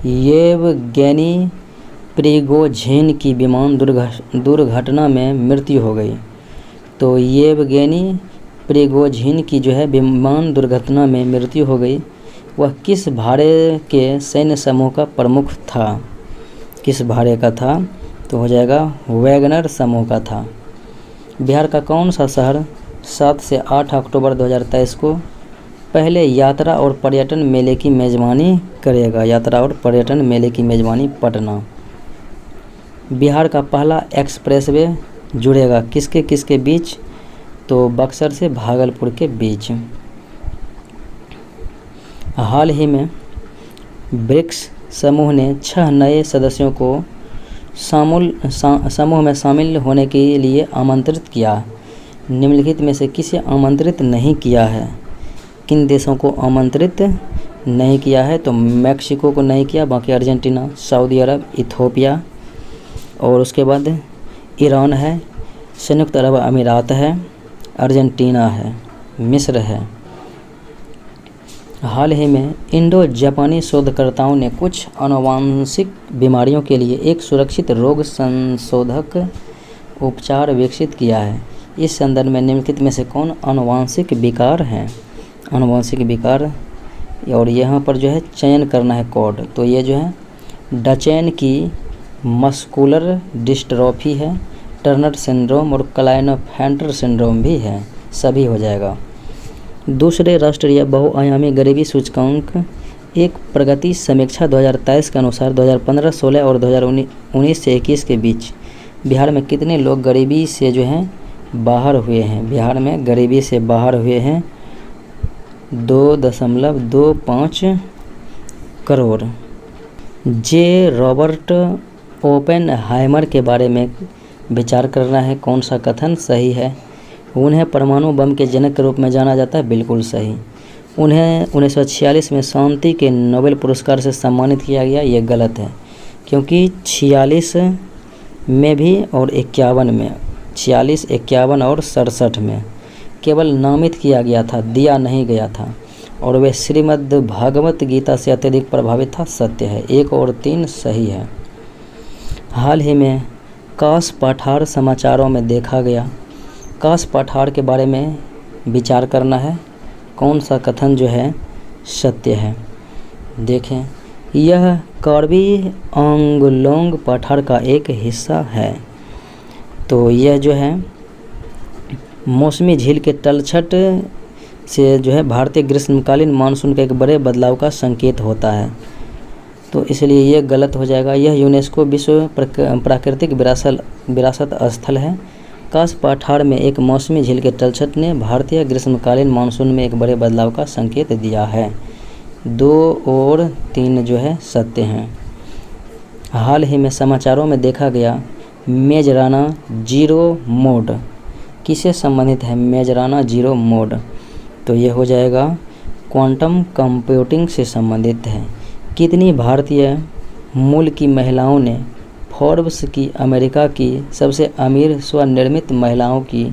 येवगेनी प्रिगोझिन की विमान दुर्घटना में मृत्यु हो गई। तो येवगेनी प्रिगोझिन की जो है विमान दुर्घटना में मृत्यु हो गई। वह किस भाड़े के सैन्य समूह का प्रमुख था? किस भाड़े का था? तो हो जाएगा वैगनर समूह का था। बिहार का कौन सा शहर 7 से 8 अक्टूबर 2023 को पहले यात्रा और पर्यटन मेले की मेज़बानी करेगा? यात्रा और पर्यटन मेले की मेज़बानी पटना। बिहार का पहला एक्सप्रेसवे जुड़ेगा किसके बीच? तो बक्सर से भागलपुर के बीच। हाल ही में ब्रिक्स समूह ने 6 नए सदस्यों को समूह में शामिल होने के लिए आमंत्रित किया। निम्नलिखित में से किसे आमंत्रित नहीं किया है? किन देशों को आमंत्रित नहीं किया है? तो मैक्सिको को नहीं किया, बाकी अर्जेंटीना, सऊदी अरब, इथियोपिया और उसके बाद ईरान है, संयुक्त अरब अमीरात है, अर्जेंटीना है, मिस्र है। हाल ही में इंडो जापानी शोधकर्ताओं ने कुछ आनुवांशिक बीमारियों के लिए एक सुरक्षित रोग संशोधक उपचार विकसित किया है। इस संदर्भ में निम्नलिखित में से कौन आनुवांशिक विकार हैं? आनुवांशिक विकार और यहाँ पर जो है चयन करना है कोड। तो ये जो है डचेन की मस्कुलर डिस्ट्रॉफी है, टर्नर सिंड्रोम और क्लाइनेफेल्टर सिंड्रोम भी है, सभी हो जाएगा। दूसरे राष्ट्रीय बहुआयामी गरीबी सूचकांक एक प्रगति समीक्षा 2023 के अनुसार 2015-16 और 2019 से 21 के बीच बिहार में कितने लोग गरीबी से जो हैं बाहर हुए हैं। बिहार में गरीबी से बाहर हुए हैं 2.25 करोड़। जे रॉबर्ट ओपेनहाइमर के बारे में विचार करना है, कौन सा कथन सही है। उन्हें परमाणु बम के जनक के रूप में जाना जाता है, बिल्कुल सही। उन्हें 1946 में शांति के नोबेल पुरस्कार से सम्मानित किया गया, ये गलत है, क्योंकि 46 में भी और 51 में, 46, 51 और 67 में केवल नामित किया गया था, दिया नहीं गया था। और वे श्रीमद् भागवत गीता से अत्यधिक प्रभावित था, सत्य है। 1 और 3 सही है। हाल ही में काश पठार समाचारों में देखा गया। काश पठार के बारे में विचार करना है, कौन सा कथन जो है सत्य है। देखें, यह कार्बी आंगलोंग पठार का एक हिस्सा है। तो यह जो है मौसमी झील के तलछट से जो है भारतीय ग्रीष्मकालीन मानसून के एक बड़े बदलाव का संकेत होता है, तो इसलिए यह गलत हो जाएगा। यह यूनेस्को विश्व प्राकृतिक विरासत स्थल है। काश पठार में एक मौसमी झील के तलछट ने भारतीय ग्रीष्मकालीन मानसून में एक बड़े बदलाव का संकेत दिया है। 2 और 3 जो है सत्य हैं। हाल ही में समाचारों में देखा गया मेजराना जीरो मोड किससे संबंधित है। मेजराना जीरो मोड, तो ये हो जाएगा क्वांटम कंप्यूटिंग से संबंधित है। कितनी भारतीय मूल की महिलाओं ने फोर्ब्स की अमेरिका की सबसे अमीर स्वनिर्मित महिलाओं की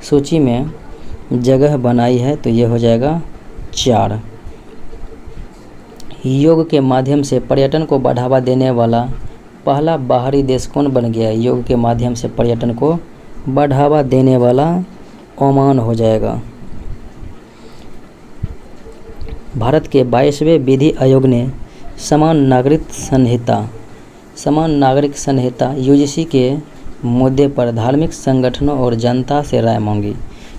सूची में जगह बनाई है, तो ये हो जाएगा 4। योग के माध्यम से पर्यटन को बढ़ावा देने वाला पहला बाहरी देश कौन बन गया। योग के माध्यम से पर्यटन को बढ़ावा देने वाला ओमान हो जाएगा। भारत के 22वें विधि आयोग ने समान नागरिक संहिता यूजीसी के मुद्दे पर धार्मिक संगठनों और जनता से राय मांगी।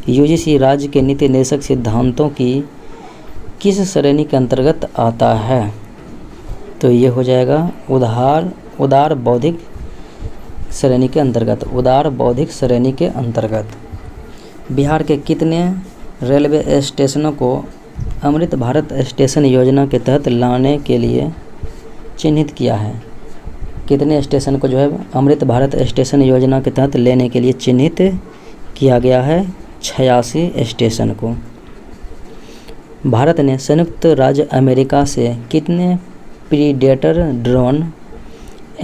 यूजीसी राज्य के नीति निर्देशक सिद्धांतों की किस श्रेणी के अंतर्गत आता है, तो ये हो जाएगा उदार बौद्धिक श्रेणी के अंतर्गत। उदार बौद्धिक श्रेणी के अंतर्गत। बिहार के कितने रेलवे स्टेशनों को अमृत भारत स्टेशन योजना के तहत लाने के लिए चिन्हित किया है। कितने स्टेशन को जो है अमृत भारत स्टेशन योजना के तहत लेने के लिए चिन्हित किया गया है। 86 स्टेशन को। भारत ने संयुक्त राज्य अमेरिका से कितने प्रीडेटर ड्रोन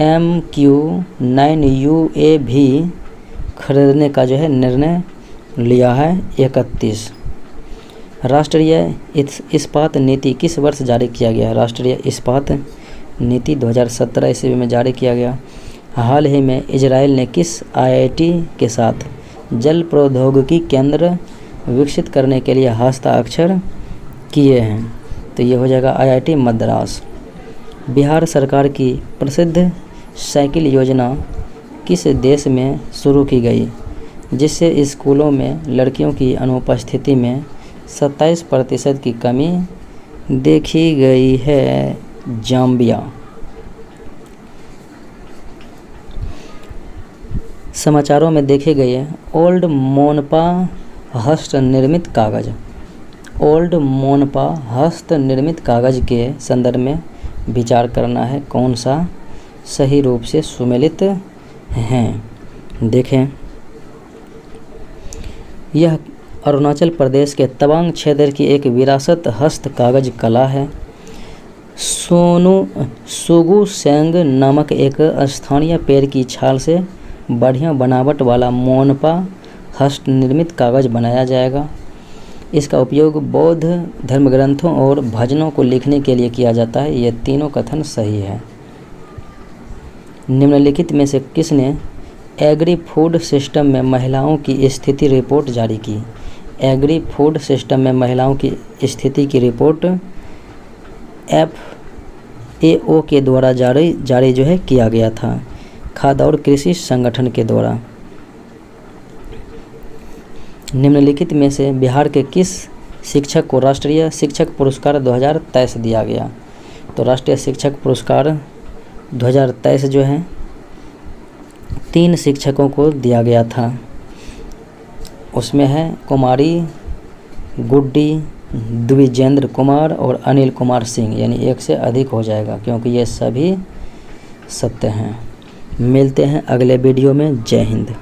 MQ-9 UAV खरीदने का जो है निर्णय लिया है। 31। राष्ट्रीय इस्पात नीति किस वर्ष जारी किया गया। राष्ट्रीय इस्पात नीति 2017 ईस्वी में जारी किया गया। हाल ही में इजराइल ने किस IIT के साथ जल प्रौद्योगिकी केंद्र विकसित करने के लिए हस्ताक्षर किए हैं, तो ये हो जाएगा IIT मद्रास। बिहार सरकार की प्रसिद्ध साइकिल योजना किस देश में शुरू की गई, जिससे स्कूलों में लड़कियों की अनुपस्थिति में 27% की कमी देखी गई है। जाम्बिया। समाचारों में देखे गए ओल्ड मोनपा हस्त निर्मित कागज़। ओल्ड मोनपा हस्त निर्मित कागज़ के संदर्भ में विचार करना है, कौन सा सही रूप से सुमेलित हैं। देखें, यह अरुणाचल प्रदेश के तवांग क्षेत्र की एक विरासत हस्त कागज़ कला है। सुगु सेंग नामक एक स्थानीय पेड़ की छाल से बढ़िया बनावट वाला मोनपा हस्त निर्मित कागज़ बनाया जाएगा। इसका उपयोग बौद्ध धर्मग्रंथों और भजनों को लिखने के लिए किया जाता है। ये तीनों कथन सही है। निम्नलिखित में से किसने एग्री फूड सिस्टम में महिलाओं की स्थिति रिपोर्ट जारी की। एग्री फूड सिस्टम में महिलाओं की स्थिति की रिपोर्ट FAO के द्वारा जारी जो है किया गया था, खाद्य और कृषि संगठन के द्वारा। निम्नलिखित में से बिहार के किस शिक्षक को राष्ट्रीय शिक्षक पुरस्कार 2023 दिया गया? तो राष्ट्रीय शिक्षक पुरस्कार 2023 जो है 3 शिक्षकों को दिया गया था। उसमें है कुमारी गुड्डी द्विजेंद्र कुमार और अनिल कुमार सिंह, यानी 1 से अधिक हो जाएगा क्योंकि ये सभी सत्य हैं। मिलते हैं अगले वीडियो में। जय हिंद।